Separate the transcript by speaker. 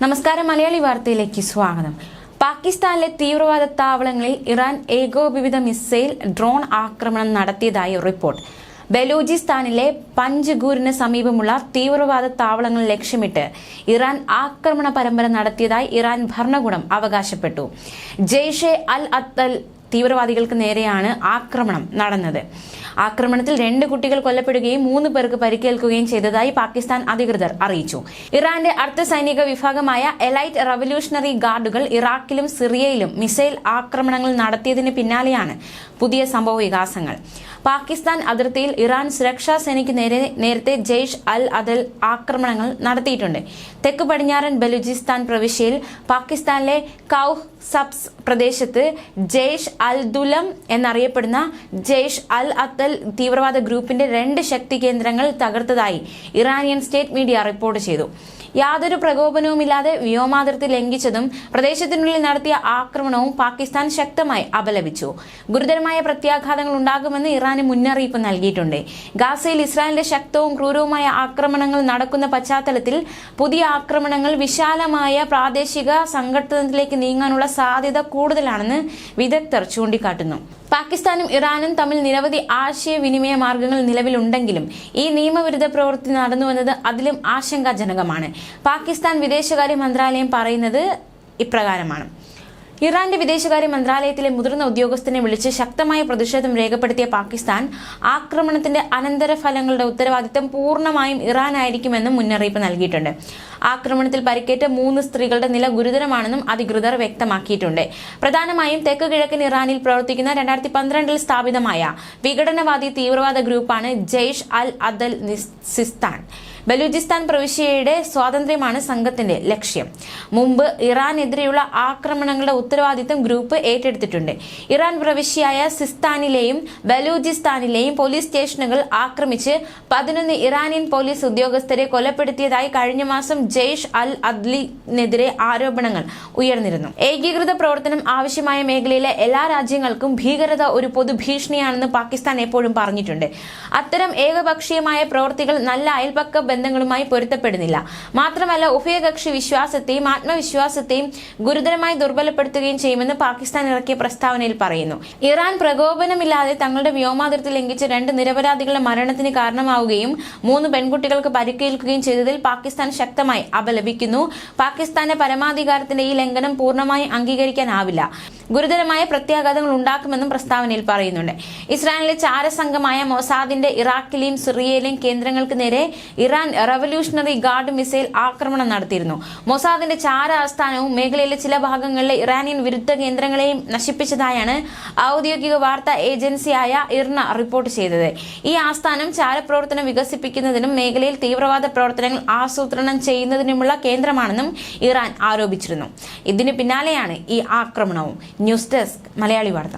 Speaker 1: നമസ്കാരം, മലയാളി വാർത്തയിലേക്ക് സ്വാഗതം. പാകിസ്ഥാനിലെ തീവ്രവാദ താവളങ്ങളിൽ ഇറാൻ ഏകോപിത മിസൈൽ ഡ്രോൺ ആക്രമണം നടത്തിയതായി റിപ്പോർട്ട്. ബലൂചിസ്ഥാനിലെ പഞ്ച്ഗൂരിന് സമീപമുള്ള തീവ്രവാദ താവളങ്ങൾ ലക്ഷ്യമിട്ട് ഇറാൻ ആക്രമണ പരമ്പര നടത്തിയതായി ഇറാൻ ഭരണകൂടം അവകാശപ്പെട്ടു. ജെയ്ഷെ അൽ അദ്ൽ തീവ്രവാദികൾക്ക് നേരെയാണ് ആക്രമണം നടന്നത്. ആക്രമണത്തിൽ 2 കുട്ടികൾ കൊല്ലപ്പെടുകയും 3 പേർക്ക് പരിക്കേൽക്കുകയും ചെയ്തതായി പാകിസ്ഥാൻ അധികൃതർ അറിയിച്ചു. ഇറാന്റെ അർദ്ധസൈനിക വിഭാഗമായ എലൈറ്റ് റവല്യൂഷണറി ഗാർഡുകൾ ഇറാഖിലും സിറിയയിലും മിസൈൽ ആക്രമണങ്ങൾ നടത്തിയതിന് പിന്നാലെയാണ് പുതിയ സംഭവ വികാസങ്ങൾ. പാകിസ്ഥാൻ അതിർത്തിയിൽ ഇറാൻ സുരക്ഷാ സേനയ്ക്ക് നേരത്തെ ജെയ്ഷ് അൽ അദൽ ആക്രമണങ്ങൾ നടത്തിയിട്ടുണ്ട്. തെക്ക് പടിഞ്ഞാറൻ ബലൂചിസ്ഥാൻ പ്രവിശ്യയിൽ പാകിസ്ഥാനിലെ കൗഹ് സബ്സ് പ്രദേശത്ത് ജെയ്ഷ് അൽ ദുലം എന്നറിയപ്പെടുന്ന ജെയ്ഷ് അൽ അദ്ൽ തീവ്രവാദ ഗ്രൂപ്പിന്റെ 2 ശക്തി കേന്ദ്രങ്ങൾ തകർത്തതായി ഇറാനിയൻ സ്റ്റേറ്റ് മീഡിയ റിപ്പോർട്ട് ചെയ്തു. യാതൊരു പ്രകോപനവുമില്ലാതെ വ്യോമാതിർത്തി ലംഘിച്ചതും പ്രദേശത്തിനുള്ളിൽ നടത്തിയ ആക്രമണവും പാകിസ്ഥാൻ ശക്തമായി അപലപിച്ചു. ഗുരുതരമായ പ്രത്യാഘാതങ്ങൾ ഉണ്ടാകുമെന്ന് ഇറാന് മുന്നറിയിപ്പ് നൽകിയിട്ടുണ്ട്. ഗാസയിൽ ഇസ്രായേലിന്റെ ശക്തവും ക്രൂരവുമായ ആക്രമണങ്ങൾ നടക്കുന്ന പശ്ചാത്തലത്തിൽ പുതിയ ആക്രമണങ്ങൾ വിശാലമായ പ്രാദേശിക സംഘട്ടനത്തിലേക്ക് നീങ്ങാനുള്ള സാധ്യത കൂടുതലാണെന്ന് വിദഗ്ധർ ചൂണ്ടിക്കാട്ടുന്നു. പാകിസ്ഥാനും ഇറാനും തമ്മിൽ നിരവധി ആശയവിനിമയ മാർഗങ്ങൾ നിലവിലുണ്ടെങ്കിലും ഈ നിയമവിരുദ്ധ പ്രവൃത്തി നടന്നുവെന്നത് അതിലും ആശങ്കാജനകമാണ്. പാകിസ്ഥാൻ വിദേശകാര്യ മന്ത്രാലയം പറയുന്നത് ഇപ്രകാരമാണ്: ഇറാന്റെ വിദേശകാര്യ മന്ത്രാലയത്തിലെ മുതിർന്ന ഉദ്യോഗസ്ഥനെ വിളിച്ച് ശക്തമായ പ്രതിഷേധം രേഖപ്പെടുത്തിയ പാകിസ്ഥാൻ ആക്രമണത്തിന്റെ അനന്തരഫലങ്ങളുടെ ഉത്തരവാദിത്തം പൂർണ്ണമായും ഇറാനായിരിക്കുമെന്നും മുന്നറിയിപ്പ് നൽകിയിട്ടുണ്ട്. ആക്രമണത്തിൽ പരിക്കേറ്റ 3 സ്ത്രീകളുടെ നില ഗുരുതരമാണെന്നും അധികൃതർ വ്യക്തമാക്കിയിട്ടുണ്ട്. പ്രധാനമായും തെക്ക് കിഴക്കൻ ഇറാനിൽ പ്രവർത്തിക്കുന്ന 2012 സ്ഥാപിതമായ വിഘടനവാദി തീവ്രവാദ ഗ്രൂപ്പാണ് ജെയ്ഷ് അൽ അദൽ സിസ്താൻ. ബലൂചിസ്ഥാൻ പ്രവിശ്യയുടെ സ്വാതന്ത്ര്യമാണ് സംഘത്തിന്റെ ലക്ഷ്യം. മുമ്പ് ഇറാനെതിരെയുള്ള ആക്രമണങ്ങളുടെ ഉത്തരവാദിത്തം ഗ്രൂപ്പ് ഏറ്റെടുത്തിട്ടുണ്ട്. ഇറാൻ പ്രവിശ്യയായ സിസ്താനിലെയും ബലൂചിസ്ഥാനിലെയും പോലീസ് സ്റ്റേഷനുകൾ ആക്രമിച്ച് 11 ഇറാനിയൻ പോലീസ് ഉദ്യോഗസ്ഥരെ കൊലപ്പെടുത്തിയതായി കഴിഞ്ഞ മാസം ജെയ്ഷ് അൽ അദ്ലിനെതിരെ ആരോപണങ്ങൾ ഉയർന്നിരുന്നു. ഏകീകൃത പ്രവർത്തനം ആവശ്യമായ മേഖലയിലെ എല്ലാ രാജ്യങ്ങൾക്കും ഭീകരത ഒരു പൊതുഭീഷണിയാണെന്ന് പാകിസ്ഥാൻ എപ്പോഴും പറഞ്ഞിട്ടുണ്ട്. അത്തരം ഏകപക്ഷീയമായ പ്രവൃത്തികൾ നല്ല അയൽപക്ക ബന്ധങ്ങളുമായി പൊരുത്തപ്പെടുന്നില്ല. മാത്രമല്ല, ഉഭയകക്ഷി വിശ്വാസത്തെയും ആത്മവിശ്വാസത്തെയും ഗുരുതരമായി ദുർബലപ്പെടുത്തുകയും ചെയ്യുമെന്ന് പാകിസ്ഥാൻ ഇറക്കിയ പ്രസ്താവനയിൽ പറയുന്നു. ഇറാൻ പ്രകോപനമില്ലാതെ തങ്ങളുടെ വ്യോമാതിർത്തി ലംഘിച്ച് 2 നിരപരാധികളുടെ മരണത്തിന് കാരണമാവുകയും 3 പെൺകുട്ടികൾക്ക് പരിക്കേൽക്കുകയും ചെയ്തതിൽ പാകിസ്ഥാൻ ശക്തമായി അപലപിക്കുന്നു. പാകിസ്ഥാന്റെ പരമാധികാരത്തിന്റെ ഈ ലംഘനം പൂർണ്ണമായി അംഗീകരിക്കാനാവില്ല. ഗുരുതരമായ പ്രത്യാഘാതങ്ങൾ ഉണ്ടാക്കുമെന്നും പ്രസ്താവനയിൽ പറയുന്നുണ്ട്. ഇസ്രായേലിലെ ചാരസംഘമായ മൊസാദിന്റെ ഇറാഖിലെയും സിറിയയിലെയും കേന്ദ്രങ്ങൾക്ക് നേരെ ഇറാൻ റവല്യൂഷണറി ഗാർഡ് മിസൈൽ ആക്രമണം നടത്തിയിരുന്നു. മൊസാദിന്റെ ചാര ആസ്ഥാനവും മേഖലയിലെ ചില ഭാഗങ്ങളിലെ ഇറാനിയൻ വിരുദ്ധ കേന്ദ്രങ്ങളെയും നശിപ്പിച്ചതായാണ് ഔദ്യോഗിക വാർത്താ ഏജൻസിയായ ഇർന റിപ്പോർട്ട് ചെയ്തത്. ഈ ആസ്ഥാനം ചാരപ്രവർത്തനം വികസിപ്പിക്കുന്നതിനും മേഖലയിൽ തീവ്രവാദ പ്രവർത്തനങ്ങൾ ആസൂത്രണം ചെയ്യുന്നതിനുമുള്ള കേന്ദ്രമാണെന്നും ഇറാൻ ആരോപിച്ചിരുന്നു. ഇതിന് പിന്നാലെയാണ് ഈ ആക്രമണവും. ന്യൂസ് ഡെസ്ക്, മലയാളി വാർത്ത.